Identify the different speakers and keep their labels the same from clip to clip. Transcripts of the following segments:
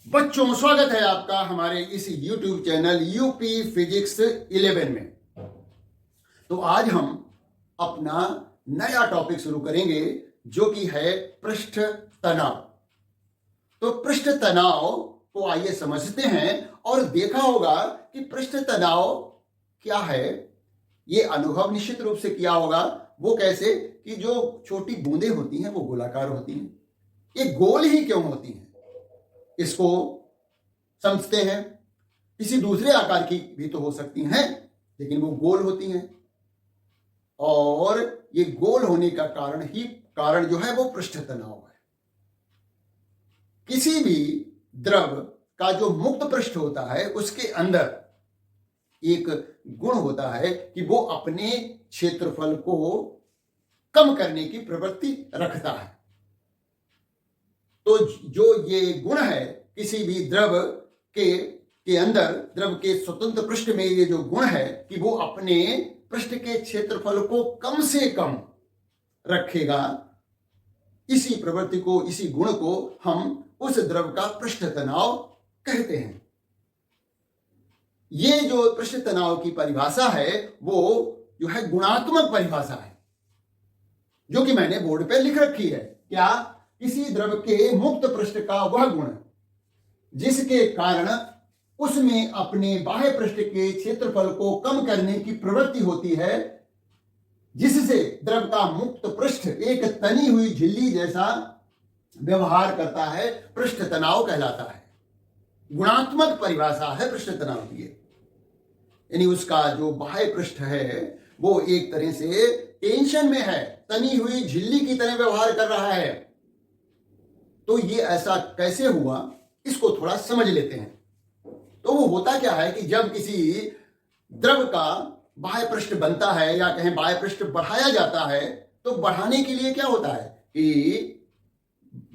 Speaker 1: बच्चों, स्वागत है आपका हमारे इस YouTube चैनल यूपी फिजिक्स 11 में। तो आज हम अपना नया टॉपिक शुरू करेंगे जो कि है पृष्ठ तनाव। तो पृष्ठ तनाव को आइए समझते हैं। और देखा होगा कि पृष्ठ तनाव क्या है, ये अनुभव निश्चित रूप से किया होगा। वो कैसे कि जो छोटी बूंदें होती हैं वो गोलाकार होती हैं। ये गोल ही क्यों होती हैं इसको समझते हैं। किसी दूसरे आकार की भी तो हो सकती हैं, लेकिन वो गोल होती हैं। और ये गोल होने का कारण जो है वो पृष्ठ तनाव है। किसी भी द्रव का जो मुक्त पृष्ठ होता है उसके अंदर एक गुण होता है कि वो अपने क्षेत्रफल को कम करने की प्रवृत्ति रखता है। तो जो ये गुण है किसी भी द्रव के अंदर, द्रव के स्वतंत्र पृष्ठ में ये जो गुण है कि वो अपने पृष्ठ के क्षेत्रफल को कम से कम रखेगा, इसी प्रवृत्ति को, इसी गुण को हम उस द्रव का पृष्ठ तनाव कहते हैं। ये जो पृष्ठ तनाव की परिभाषा है वो जो है गुणात्मक परिभाषा है, जो कि मैंने बोर्ड पे लिख रखी है। क्या? किसी द्रव के मुक्त पृष्ठ का वह गुण जिसके कारण उसमें अपने बाह्य पृष्ठ के क्षेत्रफल को कम करने की प्रवृत्ति होती है, जिससे द्रव का मुक्त पृष्ठ एक तनी हुई झिल्ली जैसा व्यवहार करता है, पृष्ठ तनाव कहलाता है। गुणात्मक परिभाषा है पृष्ठ तनाव की। यानी उसका जो बाह्य पृष्ठ है वो एक तरह से टेंशन में है, तनी हुई झिल्ली की तरह व्यवहार कर रहा है। तो ये ऐसा कैसे हुआ, इसको थोड़ा समझ लेते हैं। तो वो होता क्या है कि जब किसी द्रव का बाह्य पृष्ठ बनता है या कहें बाह्य पृष्ठ बढ़ाया जाता है, तो बढ़ाने के लिए क्या होता है कि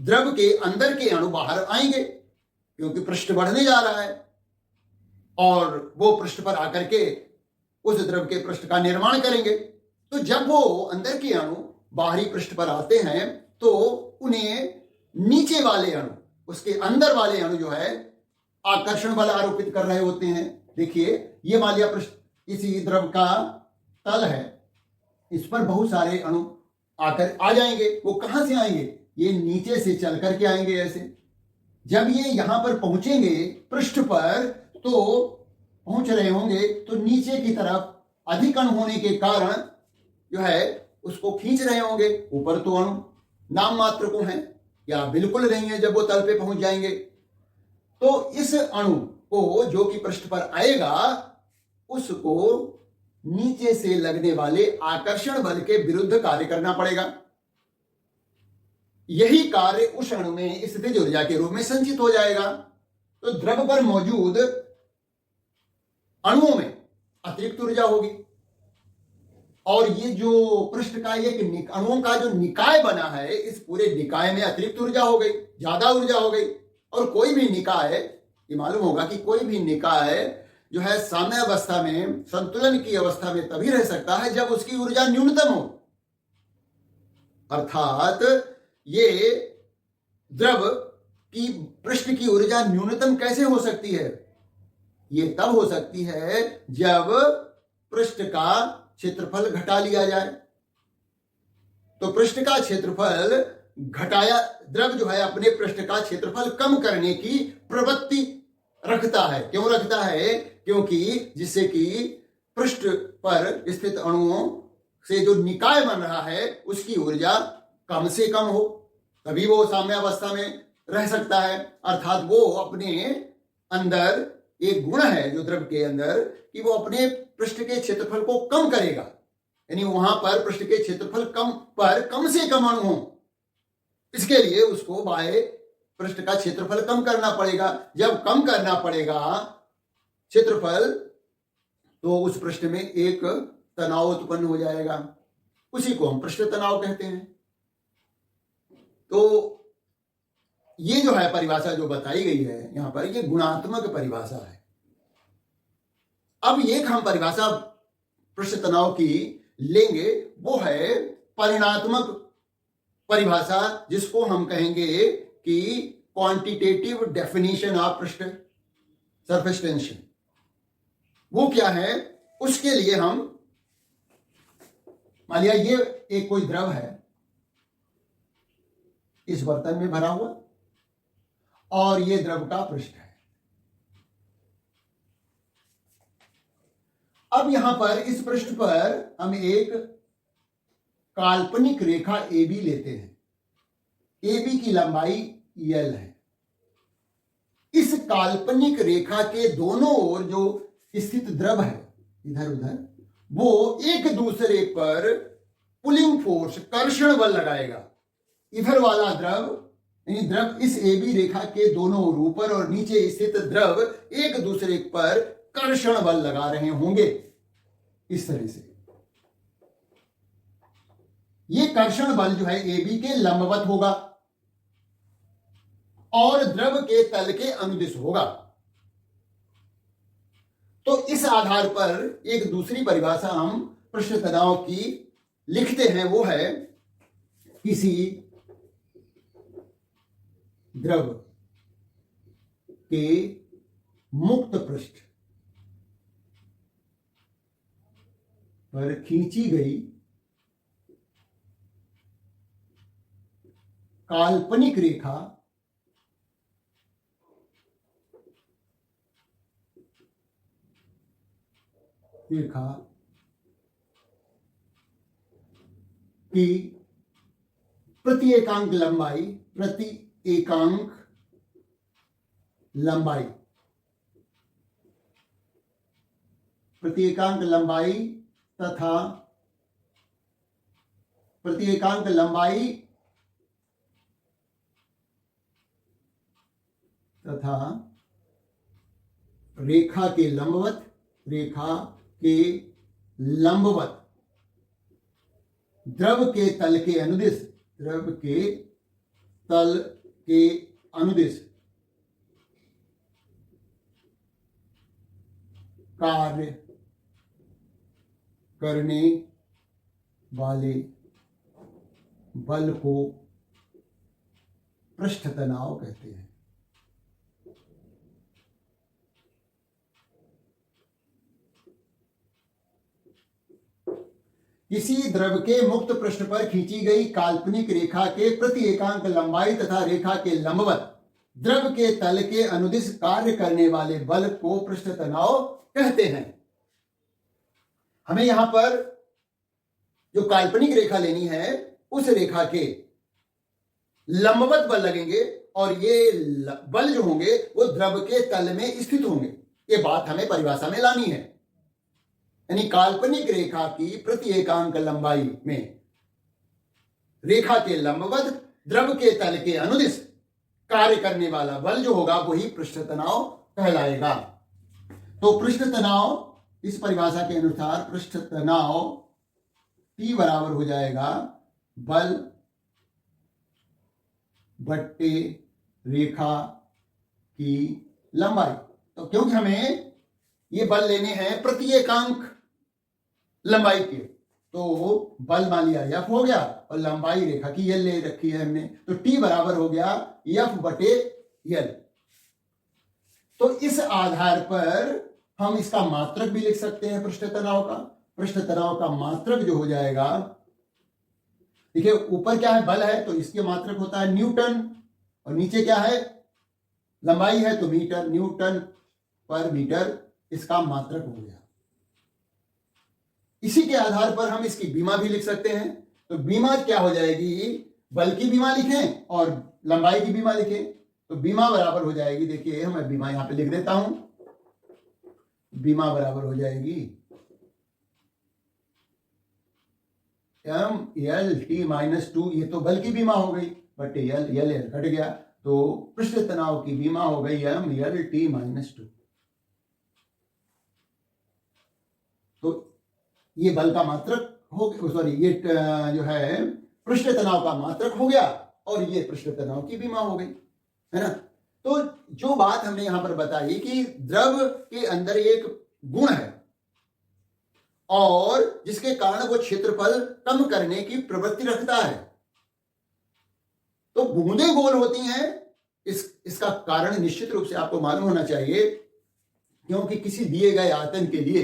Speaker 1: द्रव के अंदर के अणु बाहर आएंगे, क्योंकि पृष्ठ बढ़ने जा रहा है और वो पृष्ठ पर आकर के उस द्रव के पृष्ठ का निर्माण करेंगे। तो जब वो अंदर के अणु बाहरी पृष्ठ पर आते हैं तो उन्हें नीचे वाले अणु, उसके अंदर वाले अणु जो है आकर्षण बल आरोपित कर रहे होते हैं। देखिए, ये मालिया पृष्ठ किसी द्रव का तल है, इस पर बहुत सारे अणु आकर आ जाएंगे। वो कहां से आएंगे? ये नीचे से चल करके आएंगे ऐसे। जब ये यहां पर पहुंचेंगे पृष्ठ पर, तो पहुंच रहे होंगे तो नीचे की तरफ अधिक अणु होने के कारण जो है उसको खींच रहे होंगे। ऊपर तो अणु नाम मात्र को हैं या बिल्कुल नहीं है। जब वो तल पे पहुंच जाएंगे तो इस अणु को जो कि पृष्ठ पर आएगा उसको नीचे से लगने वाले आकर्षण बल के विरुद्ध कार्य करना पड़ेगा। यही कार्य उस अणु में स्थितिज ऊर्जा के रूप में संचित हो जाएगा। तो द्रव पर मौजूद अणुओं में अतिरिक्त ऊर्जा होगी और ये जो पृष्ठ का एक अणुओं का जो निकाय बना है, इस पूरे निकाय में अतिरिक्त ऊर्जा हो गई, ज्यादा ऊर्जा हो गई। और कोई भी निकाय, ये मालूम होगा कि कोई भी निकाय जो है साम्यावस्था में, संतुलन की अवस्था में तभी रह सकता है जब उसकी ऊर्जा न्यूनतम हो। अर्थात ये द्रव की पृष्ठ की ऊर्जा न्यूनतम कैसे हो सकती है? ये तब हो सकती है जब पृष्ठ का क्षेत्रफल घटा लिया जाए। तो पृष्ठ का क्षेत्रफल घटाया, द्रव जो है अपने पृष्ठ का क्षेत्रफल कम करने की प्रवृत्ति रखता है। क्यों रखता है? क्योंकि जिससे कि पृष्ठ पर स्थित अणुओं से जो निकाय बन रहा है उसकी ऊर्जा कम से कम हो, तभी वो साम्यावस्था में रह सकता है। अर्थात वो अपने अंदर एक गुण है जो द्रव के अंदर कि वो अपने पृष्ठ के क्षेत्रफल को कम करेगा। यानी वहां पर पृष्ठ के क्षेत्रफल कम से कम अणु हो, इसके लिए उसको बाह्य पृष्ठ का क्षेत्रफल कम करना पड़ेगा। जब कम करना पड़ेगा क्षेत्रफल, तो उस पृष्ठ में एक तनाव उत्पन्न हो जाएगा। उसी को हम पृष्ठ तनाव कहते हैं। तो ये जो है परिभाषा जो बताई गई है यहां पर, ये गुणात्मक परिभाषा है। अब एक हम परिभाषा पृष्ठ तनाव की लेंगे, वो है परिणात्मक परिभाषा, जिसको हम कहेंगे कि क्वांटिटेटिव डेफिनेशन ऑफ पृष्ठ सरफेस टेंशन, वो क्या है, उसके लिए हम मान लिया ये एक कोई द्रव है इस बर्तन में भरा हुआ और ये द्रव का पृष्ठ है। अब यहां पर इस पृष्ठ पर हम एक काल्पनिक रेखा AB लेते हैं। AB की लंबाई L है। इस काल्पनिक रेखा के दोनों ओर जो स्थित द्रव है इधर उधर, वो एक दूसरे पर पुलिंग फोर्स, कर्षण बल लगाएगा। इधर वाला द्रव यानी द्रव इस AB रेखा के दोनों ओर, ऊपर और नीचे स्थित द्रव एक दूसरे पर कर्षण बल लगा रहे होंगे इस तरह से। ये कर्षण बल जो है AB के लंबवत होगा और द्रव के तल के अनुदिश होगा। तो इस आधार पर एक दूसरी परिभाषा हम पृष्ठ तनाव की लिखते हैं, वो है किसी द्रव के मुक्त पृष्ठ पर खींची गई काल्पनिक रेखा की प्रति एकांक लंबाई तथा प्रति एकांक लंबाई तथा रेखा के लंबवत द्रव के तल के अनुदिश कार्य करने वाले बल को पृष्ठ तनाव कहते हैं। किसी द्रव के मुक्त पृष्ठ पर खींची गई काल्पनिक रेखा के प्रति एकांक लंबाई तथा रेखा के लंबवत द्रव के तल के अनुदिश कार्य करने वाले बल को पृष्ठ तनाव कहते हैं। हमें यहां पर जो काल्पनिक रेखा लेनी है उस रेखा के लंबवत बल लगेंगे और ये बल जो होंगे वो द्रव के तल में स्थित होंगे। ये बात हमें परिभाषा में लानी है। यानी काल्पनिक रेखा की प्रति एकांक लंबाई में रेखा के लंबवत द्रव के तल के अनुदिश कार्य करने वाला बल जो होगा वही पृष्ठ तनाव कहलाएगा। तो पृष्ठ तनाव इस परिभाषा के अनुसार पृष्ठ तनाव T बराबर हो जाएगा बल बट्टे रेखा की लंबाई। तो क्योंकि हमें ये बल लेने हैं प्रति एकांक लंबाई के, तो बल मान लिया F हो गया और लंबाई रेखा की L ले रखी है हमने, तो T बराबर हो गया F बटे L। तो इस आधार पर हम इसका मात्रक भी लिख सकते हैं पृष्ठ तनाव का। पृष्ठ तनाव का मात्रक जो हो जाएगा, देखिए ऊपर क्या है, बल है तो इसके मात्रक होता है न्यूटन, और नीचे क्या है, लंबाई है तो मीटर, न्यूटन पर मीटर इसका मात्रक हो गया। इसी के आधार पर हम इसकी बीमा भी लिख सकते हैं। तो बीमा क्या हो जाएगी, बल की बीमा लिखें और लंबाई की बीमा लिखें, तो बीमा बराबर हो जाएगी, देखिए मैं बीमा यहां पे लिख देता हूं, बीमा बराबर हो जाएगी M/L/T-2, ये तो बल की बीमा हो गई, बट L कट गया, तो पृष्ठ तनाव की बीमा हो गई M/L/T-2। तो ये बल का मात्रक हो गया, सॉरी ये जो है पृष्ठ तनाव का मात्रक हो गया और ये पृष्ठ तनाव की बीमा हो गई, है ना। तो जो बात हमने यहां पर बताई कि द्रव के अंदर एक गुण है और जिसके कारण वो क्षेत्रफल कम करने की प्रवृत्ति रखता है। तो बूंदें गोल होती हैं इसका कारण निश्चित रूप से आपको मालूम होना चाहिए, क्योंकि किसी दिए गए आयतन के लिए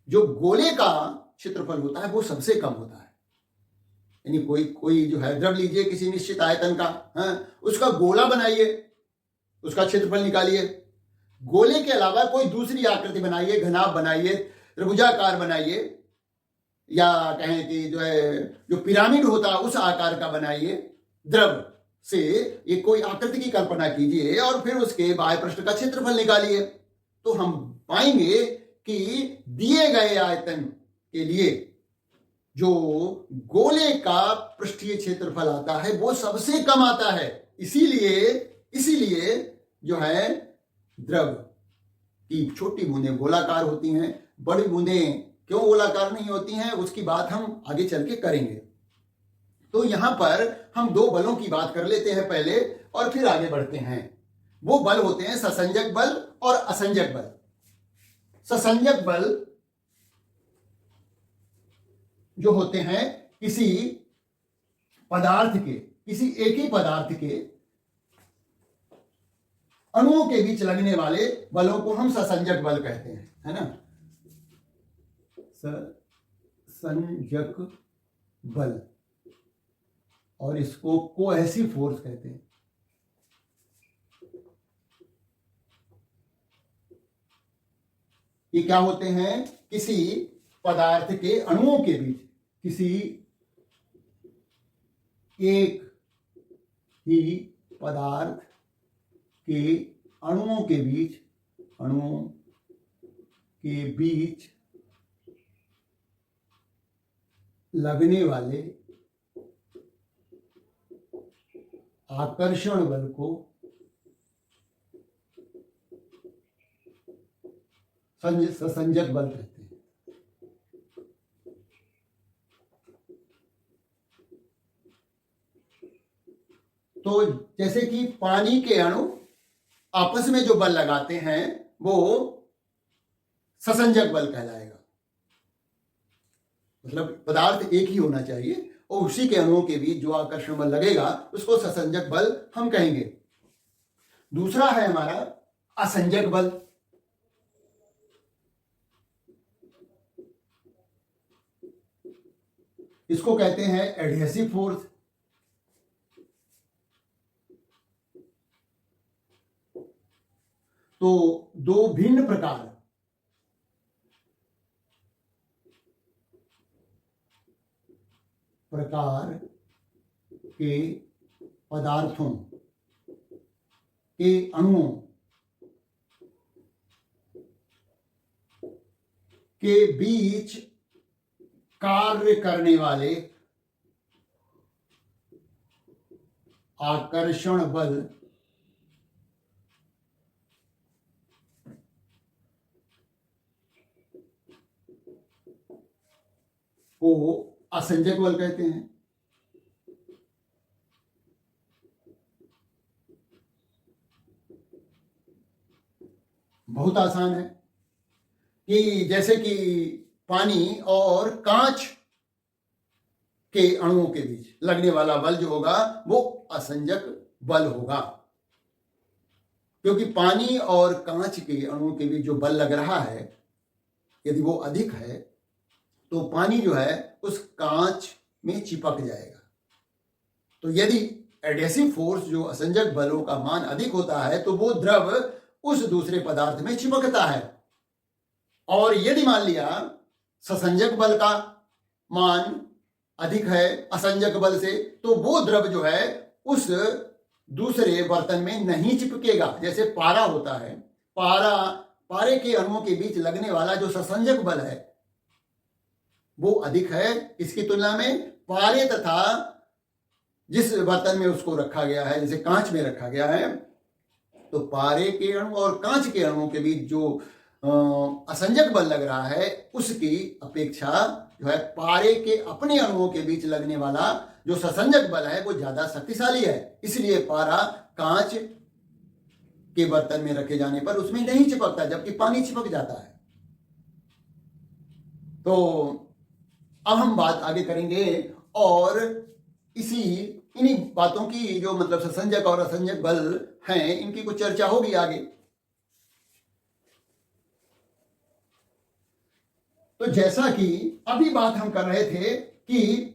Speaker 1: जो गोले का क्षेत्रफल होता है वो सबसे कम होता है। यानी कोई कोई जो है द्रव लीजिए किसी निश्चित आयतन का, उसका गोला बनाइए, उसका क्षेत्रफल निकालिए। गोले के अलावा कोई दूसरी आकृति बनाइए, घनाभ बनाइए, त्रिभुजाकार बनाइए, या कहें कि जो है जो पिरामिड होता है उस आकार का बनाइए। द्रव से ये कोई आकृति की कल्पना कीजिए और फिर उसके बाह्य पृष्ठ का क्षेत्रफल निकालिए, तो हम पाएंगे कि दिए गए आयतन के लिए जो गोले का पृष्ठीय क्षेत्रफल आता है वो सबसे कम आता है। इसीलिए जो है द्रव की छोटी बूंदें गोलाकार होती हैं, बड़ी बूंदें क्यों गोलाकार नहीं होती हैं उसकी बात हम आगे चल के करेंगे। तो यहां पर हम दो बलों की बात कर लेते हैं पहले और फिर आगे बढ़ते हैं। वो बल होते हैं ससंजक बल और असंजक बल। ससंजक बल जो होते हैं किसी पदार्थ के, किसी एक ही पदार्थ के अणुओं के बीच लगने वाले बलों को हम ससंजक बल कहते हैं, है ना। ससंजक बल, और इसको कोहेसिव फोर्स कहते हैं। ये क्या होते हैं? किसी पदार्थ के अणुओं के बीच, किसी एक ही पदार्थ के अणुओं के बीच लगने वाले आकर्षण बल को ससंजक बल कहते हैं। तो जैसे कि पानी के अणु आपस में जो बल लगाते हैं वो ससंजक बल कहलाएगा। मतलब पदार्थ एक ही होना चाहिए और उसी के अणुओं के बीच जो आकर्षण बल लगेगा उसको ससंजक बल हम कहेंगे। दूसरा है हमारा असंजक बल। इसको कहते हैं एडहेसिव फोर्स। तो दो भिन्न प्रकार के पदार्थों के अणुओं के बीच कार्य करने वाले आकर्षण बल को असंजक बल कहते हैं। बहुत आसान है कि जैसे कि पानी और कांच के अणुओं के बीच लगने वाला बल जो होगा वो असंजक बल होगा, क्योंकि पानी और कांच के अणुओं के बीच जो बल लग रहा है यदि वो अधिक है तो पानी जो है उस कांच में चिपक जाएगा। तो यदि एडहेसिव फोर्स जो असंजक बलों का मान अधिक होता है तो वो द्रव उस दूसरे पदार्थ में चिपकता है, और यदि मान लिया ससंजक बल का मान अधिक है असंजक बल से तो वो द्रव जो है उस दूसरे बर्तन में नहीं चिपकेगा। जैसे पारा होता है, पारे के अणुओं के बीच लगने वाला जो ससंजक बल है वो अधिक है इसकी तुलना में पारे तथा जिस बर्तन में उसको रखा गया है, जैसे कांच में रखा गया है, तो पारे के अणु और कांच के अणुओं के बीच जो असंजक बल लग रहा है उसकी अपेक्षा जो है पारे के अपने अणुओं के बीच लगने वाला जो ससंजक बल है वो ज्यादा शक्तिशाली है। इसलिए पारा कांच के बर्तन में रखे जाने पर उसमें नहीं चिपकता, जबकि पानी चिपक जाता है। तो अब हम बात आगे करेंगे और इन्हीं बातों की जो मतलब ससंजक और असंजक बल हैं, इनकी कुछ चर्चा होगी आगे। तो जैसा कि अभी बात हम कर रहे थे कि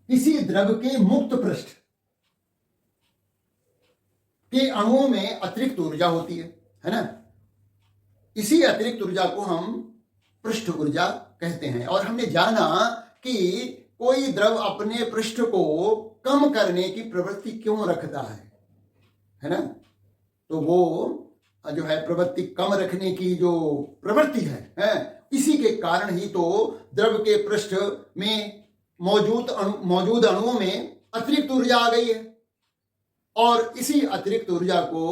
Speaker 1: किसी द्रव के मुक्त पृष्ठ के अणुओं में अतिरिक्त ऊर्जा होती है ना। इसी अतिरिक्त ऊर्जा को हम पृष्ठ ऊर्जा कहते हैं। और हमने जाना कि कोई द्रव अपने पृष्ठ को कम करने की प्रवृत्ति क्यों रखता है ना। तो वो जो है प्रवृत्ति कम रखने की जो प्रवृत्ति है इसी के कारण ही तो द्रव के पृष्ठ में मौजूद अणुओं में अतिरिक्त ऊर्जा आ गई है, और इसी अतिरिक्त ऊर्जा को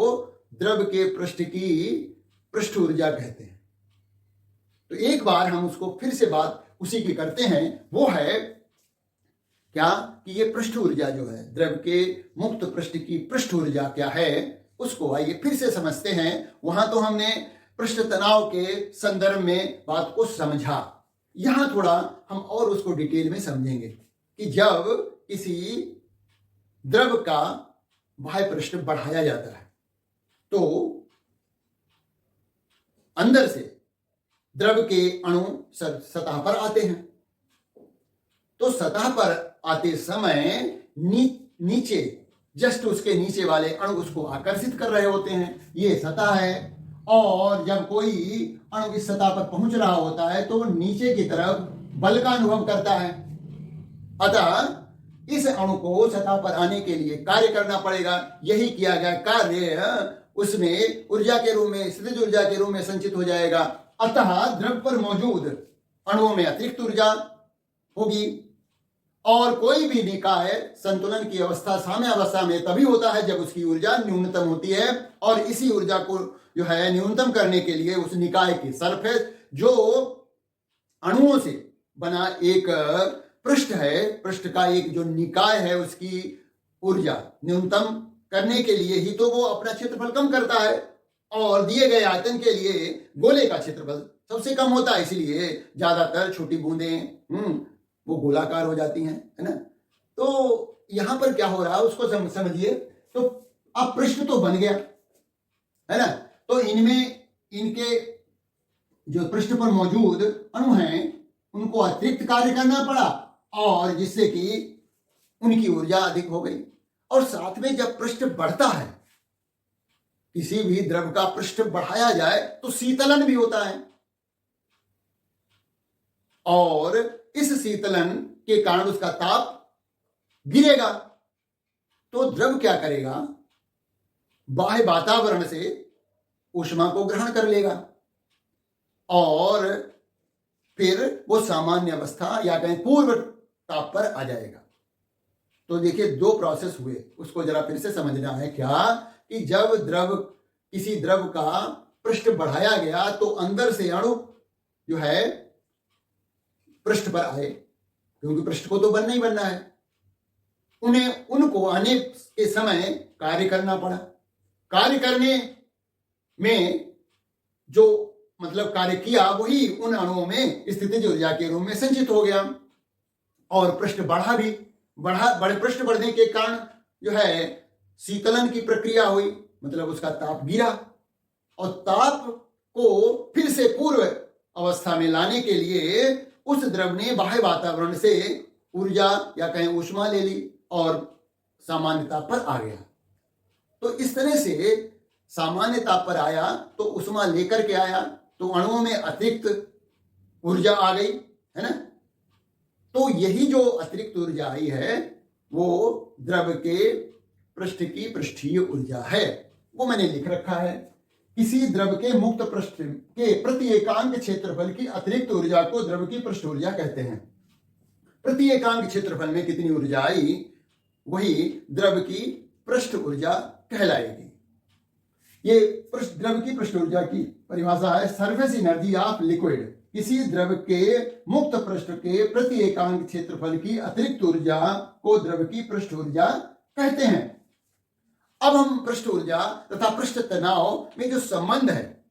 Speaker 1: द्रव के पृष्ठ की पृष्ठ ऊर्जा कहते हैं। तो एक बार हम उसको फिर से बात उसी की करते हैं। वो है क्या कि ये पृष्ठ ऊर्जा जो है, द्रव के मुक्त पृष्ठ की पृष्ठ ऊर्जा क्या है, उसको आइए फिर से समझते हैं। वहां तो हमने पृष्ठ तनाव के संदर्भ में बात को समझा, यहां थोड़ा हम और उसको डिटेल में समझेंगे कि जब किसी द्रव का बाह्य पृष्ठ बढ़ाया जाता है तो अंदर से द्रव के अणु सतह पर आते हैं। तो सतह पर आते समय नीचे जस्ट उसके नीचे वाले अणु उसको आकर्षित कर रहे होते हैं, ये सतह है। और जब कोई अणु इस सतह पर पहुंच रहा होता है तो नीचे की तरफ बल का अनुभव करता है। अतः इस अणु को सतह पर आने के लिए कार्य करना पड़ेगा। यही किया गया कार्य उसमें ऊर्जा के रूप में, स्थितिज ऊर्जा के रूप में संचित हो जाएगा। अतः द्रव पर मौजूद अणुओं में अतिरिक्त ऊर्जा होगी। और कोई भी निकाय संतुलन की अवस्था, साम्य अवस्था में तभी होता है जब उसकी ऊर्जा न्यूनतम होती है। और इसी ऊर्जा को जो है न्यूनतम करने के लिए उस निकाय की सरफेस, जो अणुओं से बना एक पृष्ठ है, पृष्ठ का एक जो निकाय है, उसकी ऊर्जा न्यूनतम करने के लिए ही तो वो अपना क्षेत्रफल कम करता है। और दिए गए आयतन के लिए गोले का क्षेत्रफल सबसे कम होता है, इसलिए ज्यादातर छोटी बूंदें वो गोलाकार हो जाती हैं, है ना। तो यहां पर क्या हो रहा है उसको समझिए। तो अब पृष्ठ तो बन गया, है ना। तो इनके जो पृष्ठ पर मौजूद अणु हैं उनको अतिरिक्त कार्य करना पड़ा, और जिससे कि उनकी ऊर्जा अधिक हो गई। और साथ में जब पृष्ठ बढ़ता है, किसी भी द्रव का पृष्ठ बढ़ाया जाए तो शीतलन भी होता है, और इस शीतलन के कारण उसका ताप गिरेगा। तो द्रव क्या करेगा, बाह्य वातावरण से ऊष्मा को ग्रहण कर लेगा और फिर वो सामान्य अवस्था या कहीं पूर्व ताप पर आ जाएगा। तो देखिए दो प्रोसेस हुए, उसको जरा फिर से समझना है। क्या कि जब किसी द्रव का पृष्ठ बढ़ाया गया तो अंदर से अणु जो है पृष्ठ पर आए, क्योंकि पृष्ठ को तो बनना ही बनना है। उनको आने के समय कार्य करना पड़ा। कार्य करने में जो मतलब कार्य किया वही उन अणुओं में स्थितिज ऊर्जा के रूप में संचित हो गया, और पृष्ठ बड़े पृष्ठ बढ़ने के कारण जो है शीतलन की प्रक्रिया हुई, मतलब उसका ताप गिरा। और ताप को फिर से पूर्व अवस्था में लाने के लिए उस द्रव ने बाह्य वातावरण से ऊर्जा या कहें ऊष्मा ले ली और सामान्य ताप पर आ गया। तो इस तरह से सामान्य ताप पर आया तो ऊष्मा लेकर के आया, तो अणुओं में अतिरिक्त ऊर्जा आ गई, है ना। तो यही जो अतिरिक्त ऊर्जा आई है वो द्रव के पृष्ठ की पृष्ठीय ऊर्जा है। वो मैंने लिख रखा है। किसी द्रव के मुक्त पृष्ठ के प्रति एकांक क्षेत्रफल की अतिरिक्त ऊर्जा को द्रव की पृष्ठ ऊर्जा कहते हैं। प्रति एकांक क्षेत्रफल में कितनी ऊर्जा आई वही द्रव की पृष्ठ ऊर्जा कहलाएगी। ये द्रव की पृष्ठ ऊर्जा की परिभाषा है, सरफेस एनर्जी ऑफ लिक्विड। किसी द्रव के मुक्त पृष्ठ के प्रति एकांक क्षेत्रफल की अतिरिक्त ऊर्जा को द्रव की पृष्ठ ऊर्जा कहते हैं। अब हम पृष्ठ ऊर्जा तथा पृष्ठ तनाव में जो संबंध है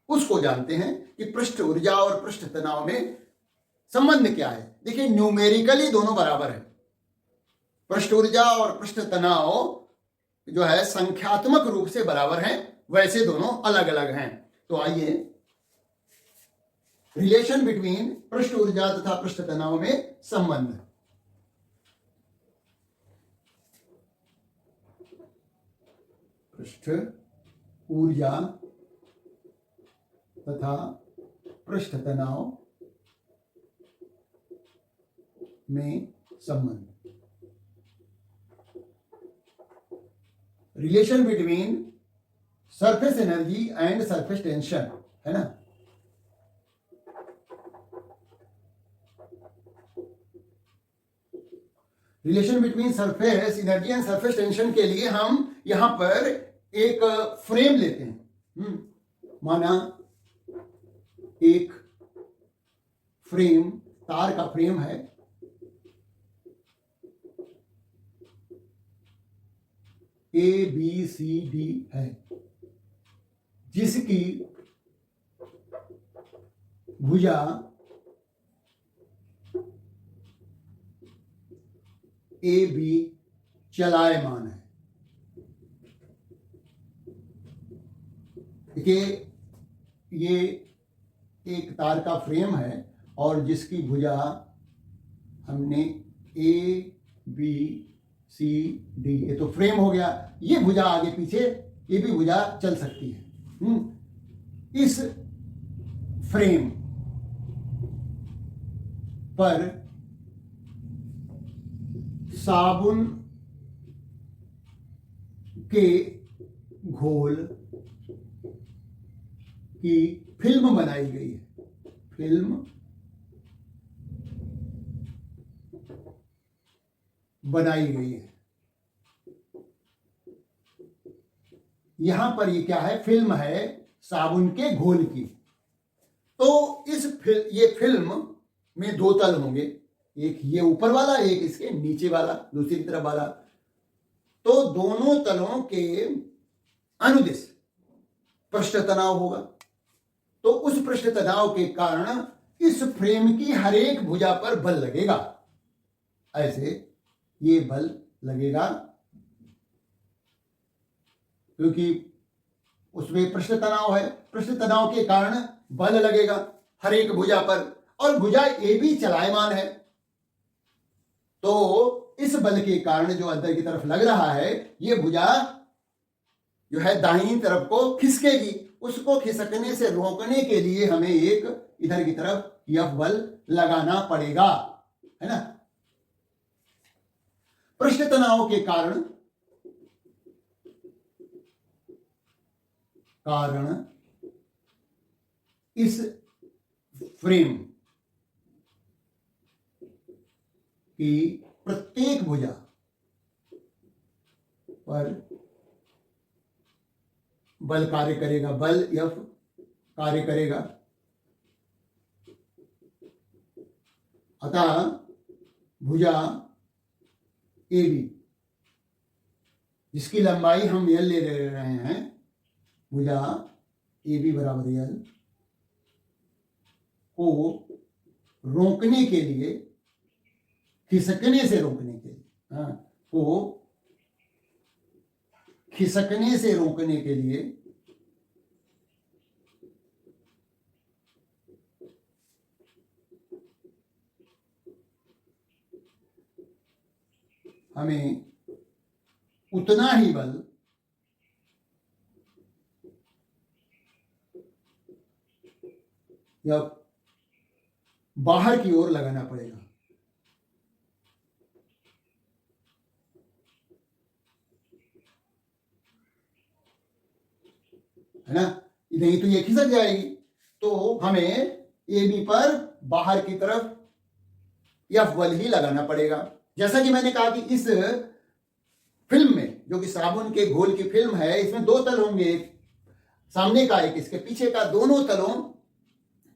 Speaker 1: उसको जानते हैं कि पृष्ठ ऊर्जा और पृष्ठ तनाव में संबंध क्या है। देखिए न्यूमेरिकली दोनों बराबर है, पृष्ठ ऊर्जा और पृष्ठ तनाव जो है संख्यात्मक रूप से बराबर हैं, वैसे दोनों अलग अलग हैं। तो आइए रिलेशन बिटवीन पृष्ठ ऊर्जा तथा पृष्ठ तनाव में संबंध। पृष्ठ ऊर्जा तथा पृष्ठ तनाव में संबंध। Relation between surface energy and surface tension, है ना। Relation between surface energy and surface tension के लिए हम यहां पर एक फ्रेम लेते हैं। माना एक फ्रेम, तार का फ्रेम है, ABCD है, जिसकी भुजा AB चलायमान है। देखिए, ये एक तार का फ्रेम है और जिसकी भुजा हमने ABCD, ये तो फ्रेम हो गया। ये भुजा आगे पीछे, ये भी भुजा चल सकती है। इस फ्रेम पर साबुन के घोल की फिल्म बनाई गई है। फिल्म बनाई गई है। यहां पर ये क्या है? फिल्म है साबुन के घोल की। तो ये फिल्म में दो तल होंगे, एक ये ऊपर वाला, एक इसके नीचे वाला, दूसरी तरफ वाला। तो दोनों तलों के अनुदिश पृष्ठ तनाव होगा। तो उस पृष्ठ तनाव के कारण इस फ्रेम की हर एक भुजा पर बल लगेगा। ऐसे ये बल लगेगा क्योंकि उसमें पृष्ठ तनाव है। पृष्ठ तनाव के कारण बल लगेगा हर एक भुजा पर, और भुजा ए भी चलायमान है। तो इस बल के कारण जो अंदर की तरफ लग रहा है, ये भुजा जो है दाहिनी तरफ को खिसकेगी। उसको खिसकने से रोकने के लिए हमें एक इधर की तरफ यह बल लगाना पड़ेगा, है ना। पृष्ठ तनाव के कारण इस फ्रेम की प्रत्येक भुजा पर बल कार्य करेगा, बल F कार्य करेगा। अतः भुजा AB, जिसकी लंबाई हम L ले रहे हैं, भुजा AB बराबर L को रोकने के लिए, खिसकने से रोकने के लिए, को खिसकने से रोकने के लिए हमें उतना ही बल या बाहर की ओर लगाना पड़ेगा। है ना, नहीं तो ये खिसक जाएगी। तो हमें AB पर बाहर की तरफ F बल ही लगाना पड़ेगा। जैसा कि मैंने कहा कि इस फिल्म में, जो कि साबुन के घोल की फिल्म है, इसमें दो तल होंगे, एक सामने का, एक इसके पीछे का। दोनों तलों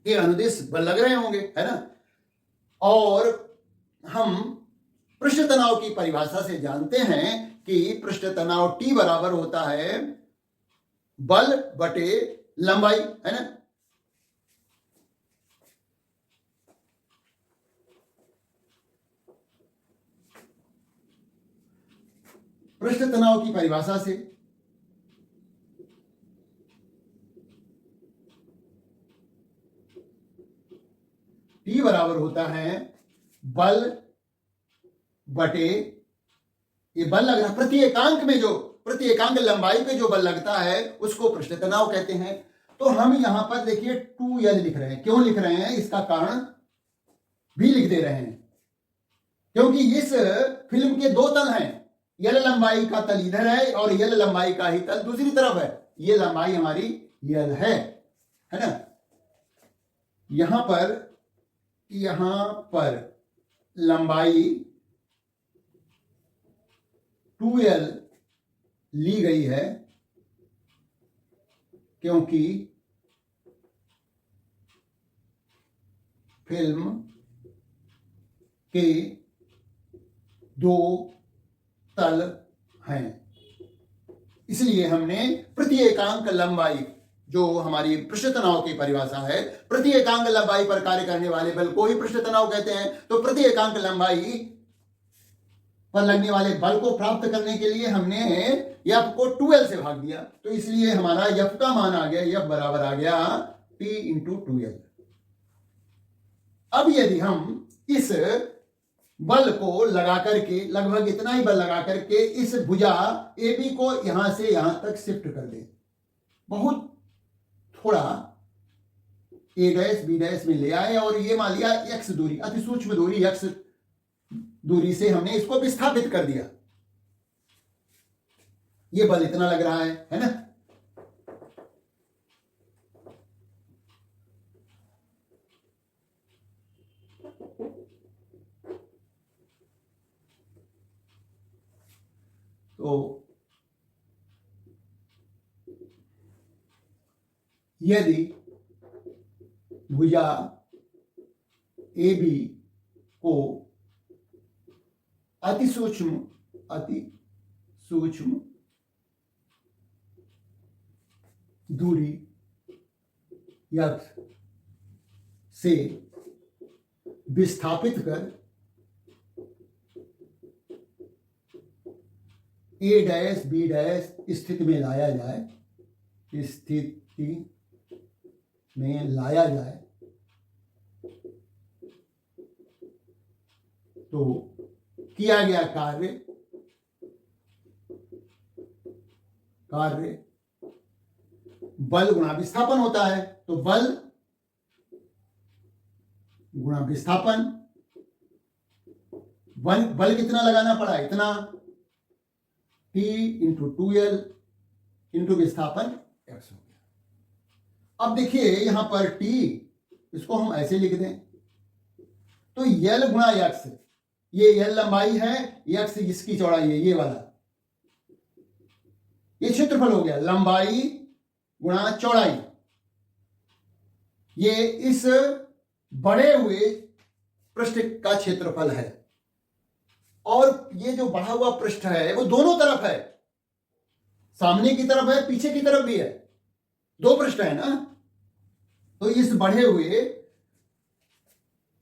Speaker 1: के अनुदिश बल लग रहे होंगे, है ना। और हम पृष्ठ तनाव की परिभाषा से जानते हैं कि पृष्ठ तनाव T बराबर होता है बल बटे लंबाई, है ना। पृष्ठ तनाव की परिभाषा से। T बराबर होता है बल बटे, ये बल लग रहा है प्रति एकांक में, जो प्रति एकांक लंबाई पे जो बल लगता है उसको पृष्ठ तनाव कहते हैं। तो हम यहां पर देखिए 2L लिख रहे हैं। क्यों लिख रहे हैं, इसका कारण भी लिख दे रहे हैं, क्योंकि इस फिल्म के दो तल हैं। L लंबाई का तल इधर है और L लंबाई का ही तल दूसरी तरफ है। ये लंबाई हमारी L है ना। यहां पर लंबाई 2L ली गई है, क्योंकि फिल्म के दो तल हैं। इसलिए हमने प्रति एकांक लंबाई, जो हमारी पृष्ठ तनाव की परिभाषा है, प्रति एकांक लंबाई पर कार्य करने वाले बल को ही पृष्ठ तनाव कहते हैं। तो प्रति एकांक लंबाई पर लगने वाले बल को प्राप्त करने के लिए हमने F को 2L से भाग दिया। तो इसलिए हमारा F का मान आ गया, F बराबर आ गया T इंटू 2L। अब यदि हम इस बल को लगा करके, लगभग इतना ही बल लगा करके इस भुजा AB को यहां से यहां तक शिफ्ट कर दें, बहुत थोड़ा A डैश B डैश में ले आए और ये मान लिया x दूरी, अति सूक्ष्म दूरी x दूरी से हमने इसको विस्थापित कर दिया। ये बल इतना लग रहा है ना। तो यदि भुजा AB को अति सूक्ष्म दूरी x से विस्थापित कर A डैश B डैश स्थिति में लाया जाए, तो किया गया कार्य बल गुणा विस्थापन होता है। तो बल गुणा विस्थापन, बल कितना लगाना पड़ा, इतना, T इंटू 2L इंटू विस्थापन x हो गया। अब देखिए यहां पर T, इसको हम ऐसे लिख दें, तो L गुणा x, ये L लंबाई है, x इसकी चौड़ाई है, ये वाला, ये क्षेत्रफल हो गया, लंबाई गुणा चौड़ाई। ये इस बढ़े हुए पृष्ठ का क्षेत्रफल है, और ये जो बढ़ा हुआ पृष्ठ है वो दोनों तरफ है, सामने की तरफ है, पीछे की तरफ भी है, दो पृष्ठ है ना। तो इस बढ़े हुए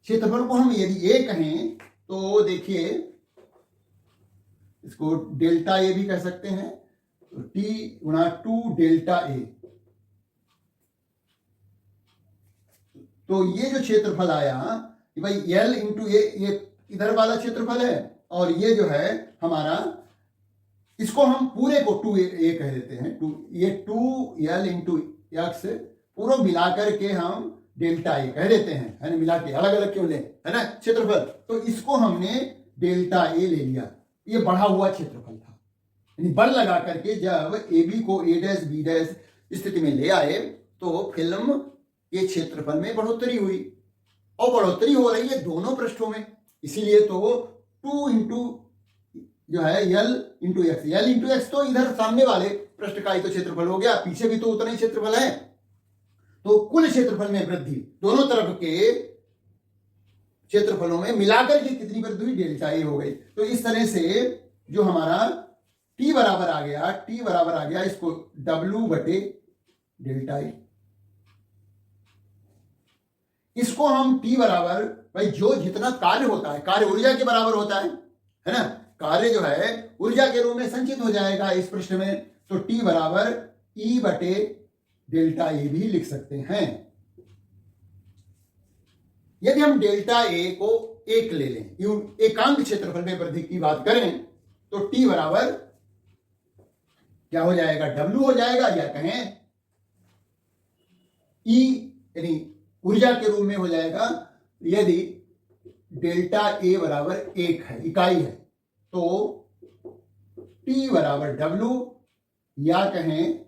Speaker 1: क्षेत्रफल को हम यदि A कहें तो देखिए इसको डेल्टा A भी कह सकते हैं। तो T गुणा 2 डेल्टा A, तो ये जो क्षेत्रफल आया भाई L इंटू A, ये इधर वाला क्षेत्रफल है, और ये जो है हमारा, इसको हम पूरे को 2A कह देते हैं। ये 2L इंटू x पूरा मिलाकर के हम डेल्टा A कह देते हैं, है ना, मिला के, अलग अलग क्यों ले, है ना, क्षेत्रफल। तो इसको हमने डेल्टा A ले लिया, ये बढ़ा हुआ क्षेत्रफल था। यानी बल लगा करके जब AB को A डैश B डैश स्थिति में ले आए तो फिल्म के क्षेत्रफल में बढ़ोतरी हुई, और बढ़ोतरी हो रही है दोनों पृष्ठों में। इसीलिए तो 2 इंटू जो है L इंटू एक्स, तो इधर सामने वाले पृष्ठ का ही तो क्षेत्रफल हो गया, पीछे भी तो उतना ही क्षेत्रफल है। तो कुल क्षेत्रफल में वृद्धि, दोनों तरफ के क्षेत्रफलों में मिलाकर के कितनी वृद्धि हुई, डेल्टा A हो गई। तो इस तरह से जो हमारा T बराबर आ गया, इसको W बटे डेल्टा A, इसको हम T बराबर, भाई जो जितना कार्य होता है, कार्य ऊर्जा के बराबर होता है ना। कार्य जो है ऊर्जा के रूप में संचित हो जाएगा इस पृष्ठ में, तो T बराबर E बटे डेल्टा ए भी लिख सकते हैं। यदि हम डेल्टा ए को 1 ले लें, एकांक क्षेत्रफल में वृद्धि की बात करें, तो T बराबर क्या हो जाएगा, W हो जाएगा, या कहें E यानी ऊर्जा के रूप में हो जाएगा। यदि डेल्टा ए बराबर 1 है, इकाई है, तो T बराबर W, या कहें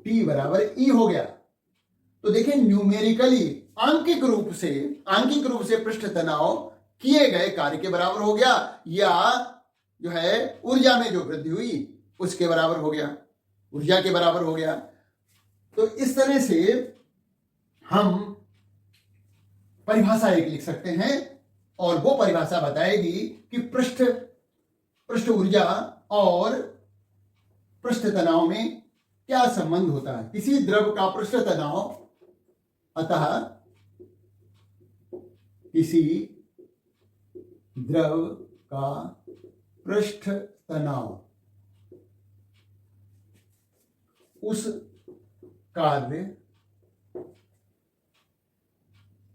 Speaker 1: T बराबर E हो गया। तो देखिए न्यूमेरिकली आंकिक रूप से पृष्ठ तनाव किए गए कार्य के बराबर हो गया, या जो है ऊर्जा में जो वृद्धि हुई उसके बराबर हो गया, ऊर्जा के बराबर हो गया। तो इस तरह से हम परिभाषा एक लिख सकते हैं, और वो परिभाषा बताएगी कि पृष्ठ ऊर्जा और पृष्ठ तनाव में क्या संबंध होता है। किसी द्रव का पृष्ठ तनाव, अतः किसी द्रव का पृष्ठ तनाव उस कार्य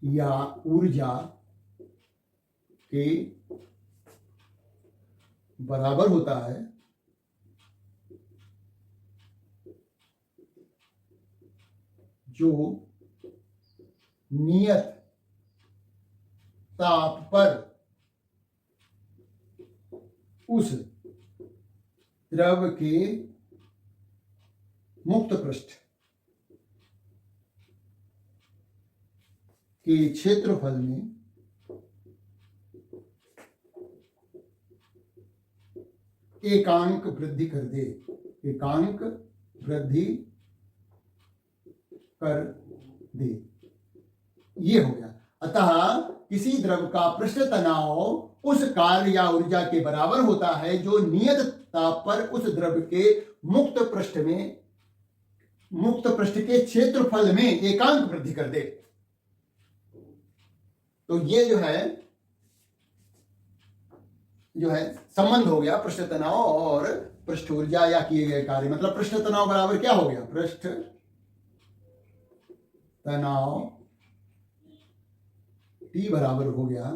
Speaker 1: या ऊर्जा के बराबर होता है जो नियत ताप पर उस द्रव के मुक्त पृष्ठ के क्षेत्रफल में एकांक वृद्धि कर दे, एकांक वृद्धि कर दे, ये हो गया। अतः किसी द्रव का पृष्ठ तनाव उस कार्य या ऊर्जा के बराबर होता है जो नियत ताप पर उस द्रव के मुक्त पृष्ठ के क्षेत्रफल में एकांक वृद्धि कर दे। तो ये जो है संबंध हो गया पृष्ठ तनाव और पृष्ठ ऊर्जा या किए गए कार्य। मतलब पृष्ठ तनाव बराबर क्या हो गया, पृष्ठ तनाव T बराबर हो गया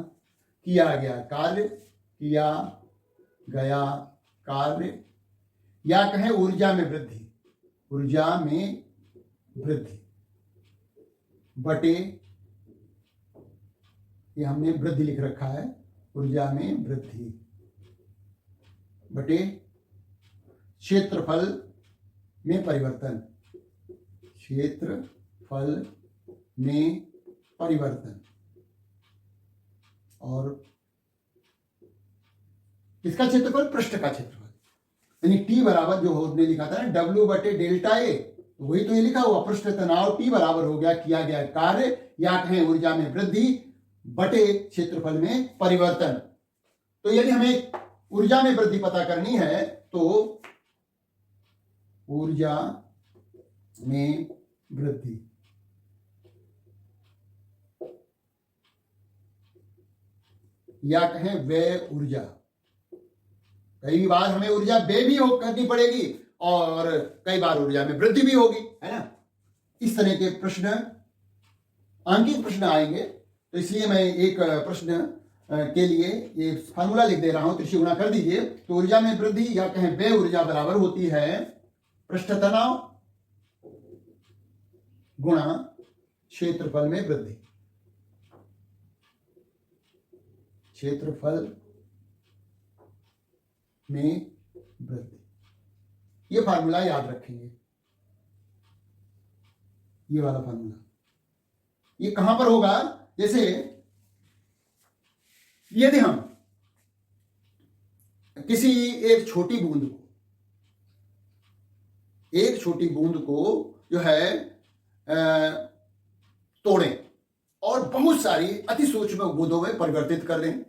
Speaker 1: किया गया कार्य, या कहें ऊर्जा में वृद्धि बटे, ये हमने वृद्धि लिख रखा है, ऊर्जा में वृद्धि बटे क्षेत्रफल में परिवर्तन, क्षेत्रफल में परिवर्तन। और किसका क्षेत्रफल, पृष्ठ का क्षेत्रफल, यानी T बराबर जो हमने लिखा था ना W बटे डेल्टा ए, वही तो ये लिखा हुआ पृष्ठ तनाव T बराबर हो गया किया गया कार्य या कहें ऊर्जा में वृद्धि बटे क्षेत्रफल में परिवर्तन। तो यदि हमें ऊर्जा में वृद्धि पता करनी है तो ऊर्जा में वृद्धि या कहें व्यय ऊर्जा, कई बार हमें ऊर्जा व्यय भी करनी पड़ेगी और कई बार ऊर्जा में वृद्धि भी होगी, है ना। इस तरह के प्रश्न आंकिक प्रश्न आएंगे। तो इसलिए मैं एक प्रश्न के लिए ये फार्मूला लिख दे रहा हूं, त्रिशी गुणा कर दीजिए। तो ऊर्जा में वृद्धि या कहें व्यय ऊर्जा बराबर होती है पृष्ठ तनाव गुणा क्षेत्रफल में वृद्धि, क्षेत्रफल में वृद्धि। ये फार्मूला याद रखेंगे, ये वाला फार्मूला। ये कहां पर होगा, जैसे यदि हम किसी एक छोटी बूंद को जो है तोड़ें और बहुत सारी अति सूक्ष्म बूंदों में परिवर्तित कर दें,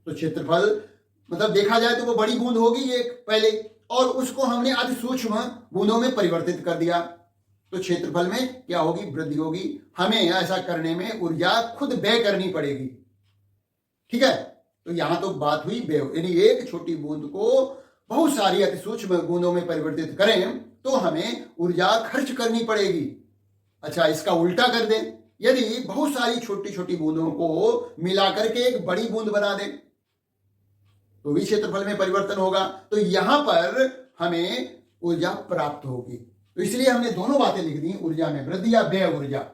Speaker 1: तो क्षेत्रफल मतलब देखा जाए तो वो बड़ी बूंद होगी एक पहले, और उसको हमने अति सूक्ष्म बूंदों में परिवर्तित कर दिया, तो क्षेत्रफल में क्या होगी, वृद्धि होगी। हमें ऐसा करने में ऊर्जा खुद व्यय करनी पड़ेगी, ठीक है। तो यहां तो बात हुई वेव, यानी एक छोटी बूंद को बहुत सारी अति सूक्ष्म बूंदों में परिवर्तित करें तो हमें ऊर्जा खर्च करनी पड़ेगी। अच्छा, इसका उल्टा कर दें, यदि बहुत सारी छोटी छोटी बूंदों को मिलाकर के एक बड़ी बूंद बना दें तो भी क्षेत्रफल में परिवर्तन होगा, तो यहां पर हमें ऊर्जा प्राप्त होगी। तो इसलिए हमने दोनों बातें लिख दी, ऊर्जा में वृद्धि या व्यय ऊर्जा।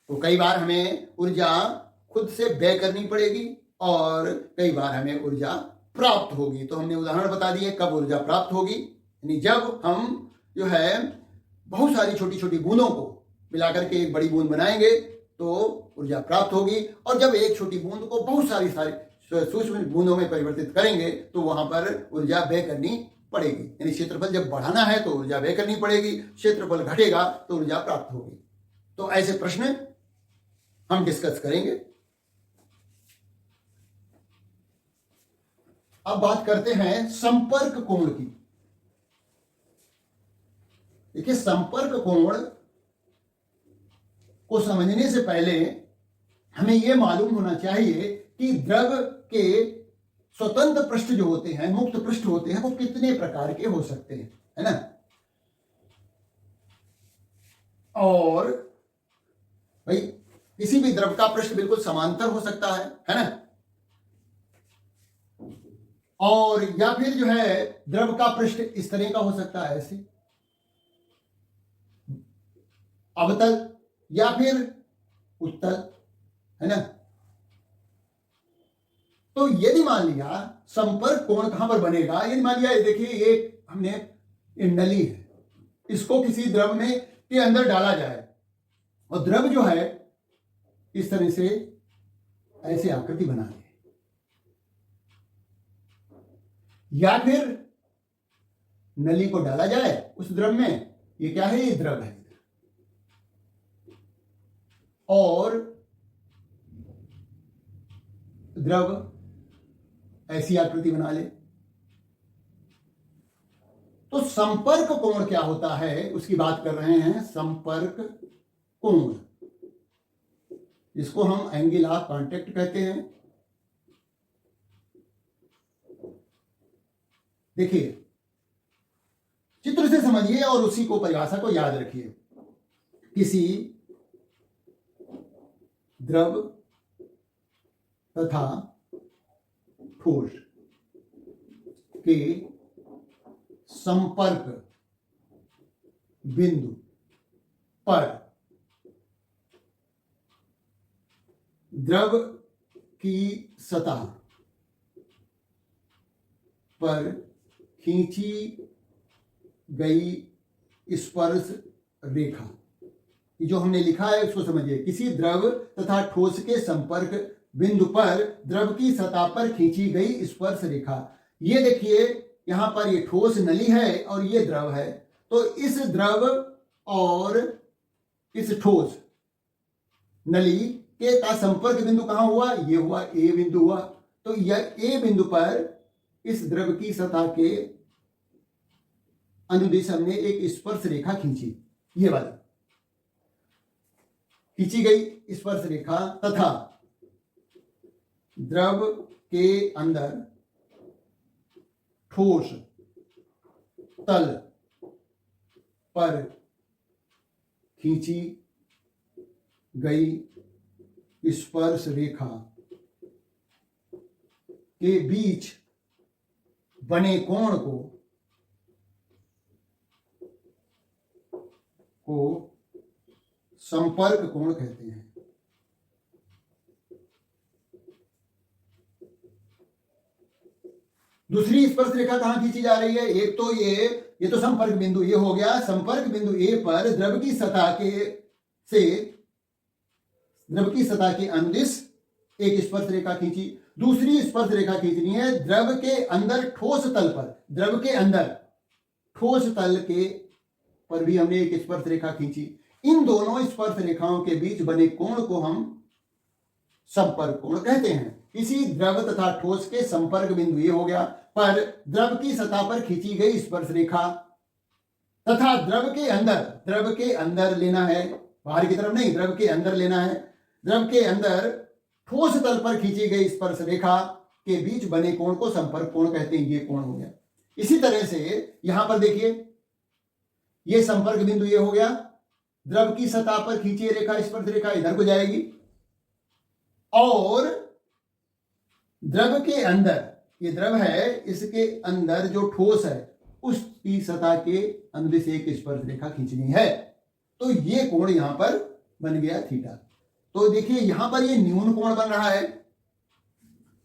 Speaker 1: तो कई बार हमें ऊर्जा खुद से व्यय करनी पड़ेगी और कई बार हमें ऊर्जा प्राप्त होगी। तो हमने उदाहरण बता दिए कब ऊर्जा प्राप्त होगी, यानी जब हम जो है बहुत सारी छोटी छोटी बूंदों को मिलाकर के एक बड़ी बूंद बनाएंगे तो ऊर्जा प्राप्त होगी, और जब एक छोटी बूंद को बहुत सारी सूक्ष्म बूंदों में परिवर्तित करेंगे तो वहां पर ऊर्जा व्यय करनी पड़ेगी। यानी क्षेत्रफल जब बढ़ाना है तो ऊर्जा व्यय करनी पड़ेगी, क्षेत्रफल घटेगा तो ऊर्जा प्राप्त होगी। तो ऐसे प्रश्न हम डिस्कस करेंगे। अब बात करते हैं संपर्क कोण की। देखिए, संपर्क कोण को समझने से पहले हमें यह मालूम होना चाहिए कि द्रव के स्वतंत्र पृष्ठ जो होते हैं, मुक्त पृष्ठ होते हैं, वो कितने प्रकार के हो सकते हैं, है ना। और भाई किसी भी द्रव का पृष्ठ बिल्कुल समांतर हो सकता है ना, और या फिर जो है द्रव का पृष्ठ इस तरह का हो सकता है, ऐसे अवतल या फिर उत्तल, है ना। तो यदि मान लिया संपर्क कोण कहां पर बनेगा, यदि मान लिया देखिए एक हमने नली है, इसको किसी द्रव में के अंदर डाला जाए और द्रव जो है इस तरह से ऐसे आकृति बना ले, या फिर नली को डाला जाए उस द्रव में, ये क्या है, ये द्रव है, और द्रव ऐसी आकृति बना ले, तो संपर्क कोण क्या होता है उसकी बात कर रहे हैं। संपर्क कोण, इसको हम एंगल ऑफ कांटेक्ट कहते हैं। देखिए, चित्र से समझिए और उसी को परिभाषा को याद रखिए। किसी द्रव तथा ठोस के संपर्क बिंदु पर द्रव की सतह पर खींची गई स्पर्श रेखा, जो हमने लिखा है उसको समझिए। किसी द्रव तथा ठोस के संपर्क बिंदु पर द्रव की सतह पर खींची गई स्पर्श रेखा। ये देखिए यहां पर ये ठोस नली है और ये द्रव है, तो इस द्रव और इस ठोस नली के का संपर्क बिंदु कहां हुआ, ये हुआ ए बिंदु हुआ। तो यह ए बिंदु पर इस द्रव की सतह के अनुदिश हमने एक स्पर्श रेखा खींची, ये वाली खींची गई स्पर्श रेखा, तथा द्रव के अंदर ठोस तल पर खींची गई स्पर्श रेखा के बीच बने कोण को संपर्क कोण कहते हैं। दूसरी स्पर्श रेखा कहां खींची जा रही है, एक तो ये तो संपर्क बिंदु ये हो गया। संपर्क बिंदु ए पर द्रव की सतह के अनुदिश एक स्पर्श रेखा खींची। दूसरी स्पर्श रेखा खींचनी है द्रव के अंदर ठोस तल पर, द्रव के अंदर ठोस तल के पर भी हमने एक स्पर्श रेखा खींची। इन दोनों स्पर्श रेखाओं के बीच बने कोण को हम संपर्क कोण कहते हैं। किसी द्रव तथा ठोस के संपर्क बिंदु ये हो गया पर द्रव की सतह पर खींची गई स्पर्श रेखा तथा द्रव के अंदर लेना है, बाहर की तरफ नहीं, द्रव के अंदर लेना है। द्रव के अंदर ठोस तल पर खींची गई स्पर्श रेखा के बीच बने कोण को संपर्क कोण कहते हैं। ये कोण हो गया। इसी तरह से यहां पर देखिए, ये संपर्क बिंदु ये हो गया। द्रव की सतह पर खींची रेखा, स्पर्श रेखा इधर को जाएगी और द्रव के अंदर, ये द्रव है, इसके अंदर जो ठोस है उसकी सतह के अंदर से एक स्पर्श रेखा खींचनी है। तो ये कोण यहां पर बन गया थीटा। तो देखिए यहां पर ये न्यून कोण बन रहा है,